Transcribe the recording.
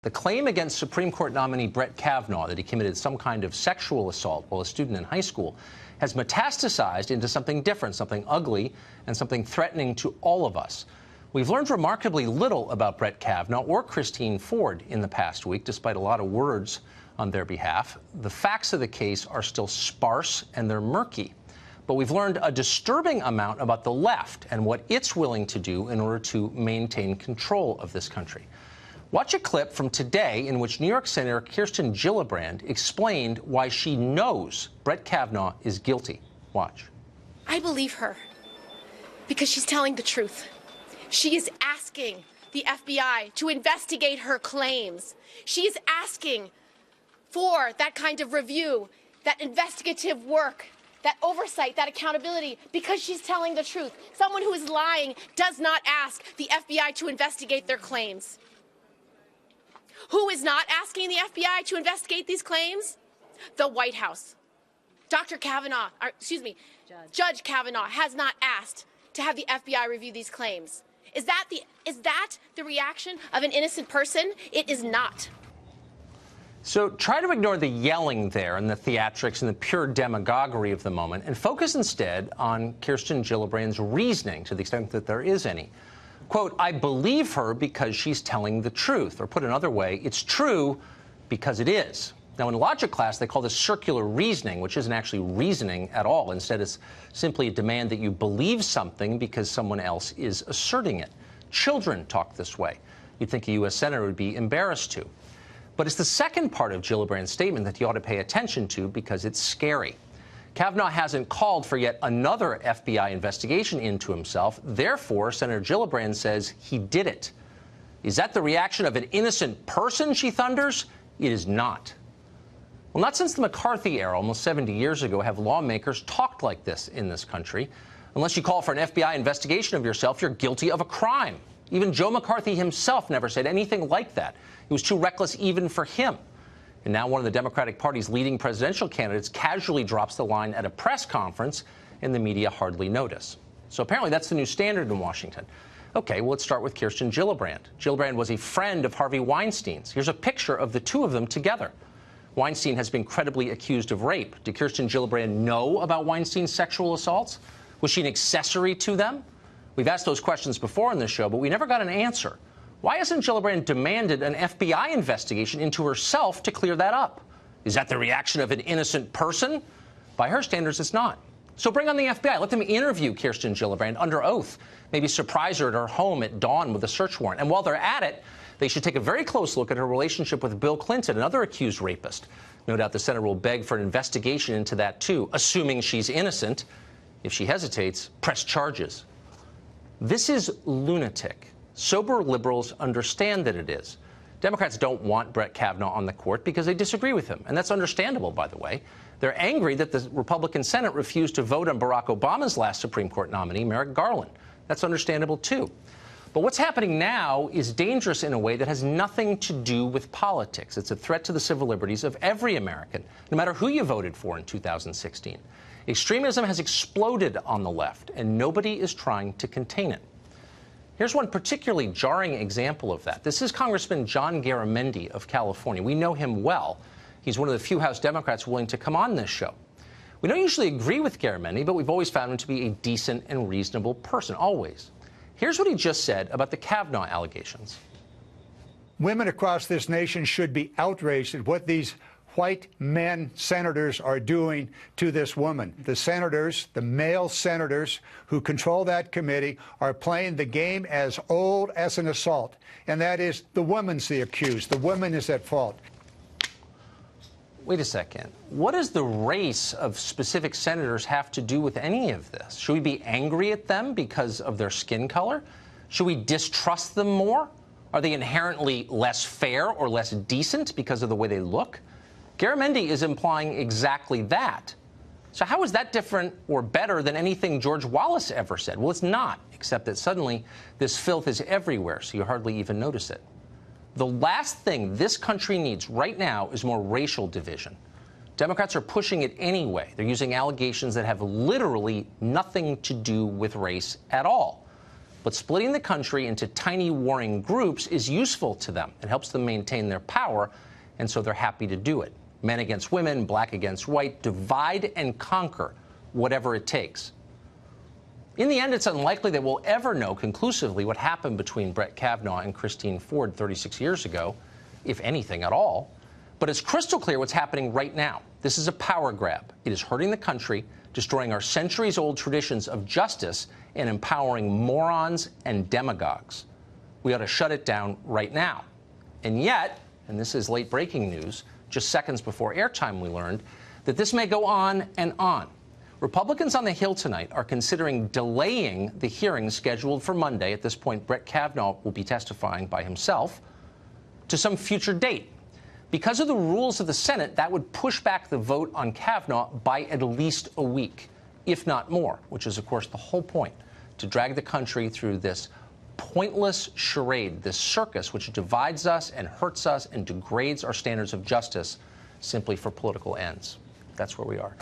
The claim against Supreme Court nominee Brett Kavanaugh that he committed some kind of sexual assault while a student in high school has metastasized into something different, something ugly, and something threatening to all of us. We've learned remarkably little about Brett Kavanaugh or Christine Ford in the past week, despite a lot of words on their behalf. The facts of the case are still sparse and they're murky. But we've learned a disturbing amount about the left and what it's willing to do in order to maintain control of this country. Watch a clip from today in which New York Senator Kirsten Gillibrand explained why she knows Brett Kavanaugh is guilty. Watch. I believe her because she's telling the truth. She is asking the FBI to investigate her claims. She is asking for that kind of review, that investigative work, that oversight, that accountability, because she's telling the truth. Someone who is lying does not ask the FBI to investigate their claims. Who is not asking the FBI to investigate these claims? The White House. Dr. Kavanaugh, Judge Kavanaugh has not asked to have the FBI review these claims. Is that the reaction of an innocent person? It is not. So try to ignore the yelling there and the theatrics and the pure demagoguery of the moment and focus instead on Kirsten Gillibrand's reasoning, to the extent that there is any. Quote, I believe her because she's telling the truth. Or put another way, it's true because it is. Now, in logic class, they call this circular reasoning, which isn't actually reasoning at all. Instead, it's simply a demand that you believe something because someone else is asserting it. Children talk this way. You'd think a U.S. senator would be embarrassed to. But it's the second part of Gillibrand's statement that you ought to pay attention to because it's scary. Kavanaugh hasn't called for yet another FBI investigation into himself. Therefore, Senator Gillibrand says he did it. Is that the reaction of an innocent person, she thunders? It is not. Well, not since the McCarthy era, almost 70 years ago, have lawmakers talked like this in this country. Unless you call for an FBI investigation of yourself, you're guilty of a crime. Even Joe McCarthy himself never said anything like that. It was too reckless even for him. And now one of the Democratic Party's leading presidential candidates casually drops the line at a press conference, and the media hardly notice. So apparently that's the new standard in Washington. Okay, well, let's start with Kirsten Gillibrand. Gillibrand was a friend of Harvey Weinstein's. Here's a picture of the two of them together. Weinstein has been credibly accused of rape. Did Kirsten Gillibrand know about Weinstein's sexual assaults? Was she an accessory to them? We've asked those questions before on this show, but we never got an answer. Why hasn't Gillibrand demanded an FBI investigation into herself to clear that up? Is that the reaction of an innocent person? By her standards, it's not. So bring on the FBI. Let them interview Kirsten Gillibrand under oath. Maybe surprise her at her home at dawn with a search warrant. And while they're at it, they should take a very close look at her relationship with Bill Clinton, another accused rapist. No doubt the Senate will beg for an investigation into that, too, assuming she's innocent. If she hesitates, press charges. This is lunatic. Sober liberals understand that it is. Democrats don't want Brett Kavanaugh on the court because they disagree with him. And that's understandable, by the way. They're angry that the Republican Senate refused to vote on Barack Obama's last Supreme Court nominee, Merrick Garland. That's understandable, too. But what's happening now is dangerous in a way that has nothing to do with politics. It's a threat to the civil liberties of every American, no matter who you voted for in 2016. Extremism has exploded on the left, and nobody is trying to contain it. Here's one particularly jarring example of that. This is Congressman John Garamendi of California. We know him well. He's one of the few House Democrats willing to come on this show. We don't usually agree with Garamendi, but we've always found him to be a decent and reasonable person, always. Here's what he just said about the Kavanaugh allegations. Women across this nation should be outraged at what these white men senators are doing to this woman. The senators, the male senators who control that committee, are playing the game as old as an assault, and that is the woman's the accused. The woman is at fault. Wait a second. What does the race of specific senators have to do with any of this? Should we be angry at them because of their skin color? Should we distrust them more? Are they inherently less fair or less decent because of the way they look? Garamendi is implying exactly that. So how is that different or better than anything George Wallace ever said? Well, it's not, except that suddenly this filth is everywhere, so you hardly even notice it. The last thing this country needs right now is more racial division. Democrats are pushing it anyway. They're using allegations that have literally nothing to do with race at all. But splitting the country into tiny warring groups is useful to them. It helps them maintain their power, and so they're happy to do it. Men against women, black against white, divide and conquer, whatever it takes. In the end, it's unlikely that we'll ever know conclusively what happened between Brett Kavanaugh and Christine Ford 36 years ago, if anything at all. But it's crystal clear what's happening right now. This is a power grab. It is hurting the country, destroying our centuries-old traditions of justice, and empowering morons and demagogues. We ought to shut it down right now. And yet, and this is late-breaking news, just seconds before airtime we learned that this may go on and on. Republicans on the Hill tonight are considering delaying the hearing scheduled for Monday. At this point, Brett Kavanaugh will be testifying by himself to some future date. Because of the rules of the Senate, that would push back the vote on Kavanaugh by at least a week, if not more, which is, of course, the whole point, to drag the country through this pointless charade, this circus which divides us and hurts us and degrades our standards of justice simply for political ends. That's where we are.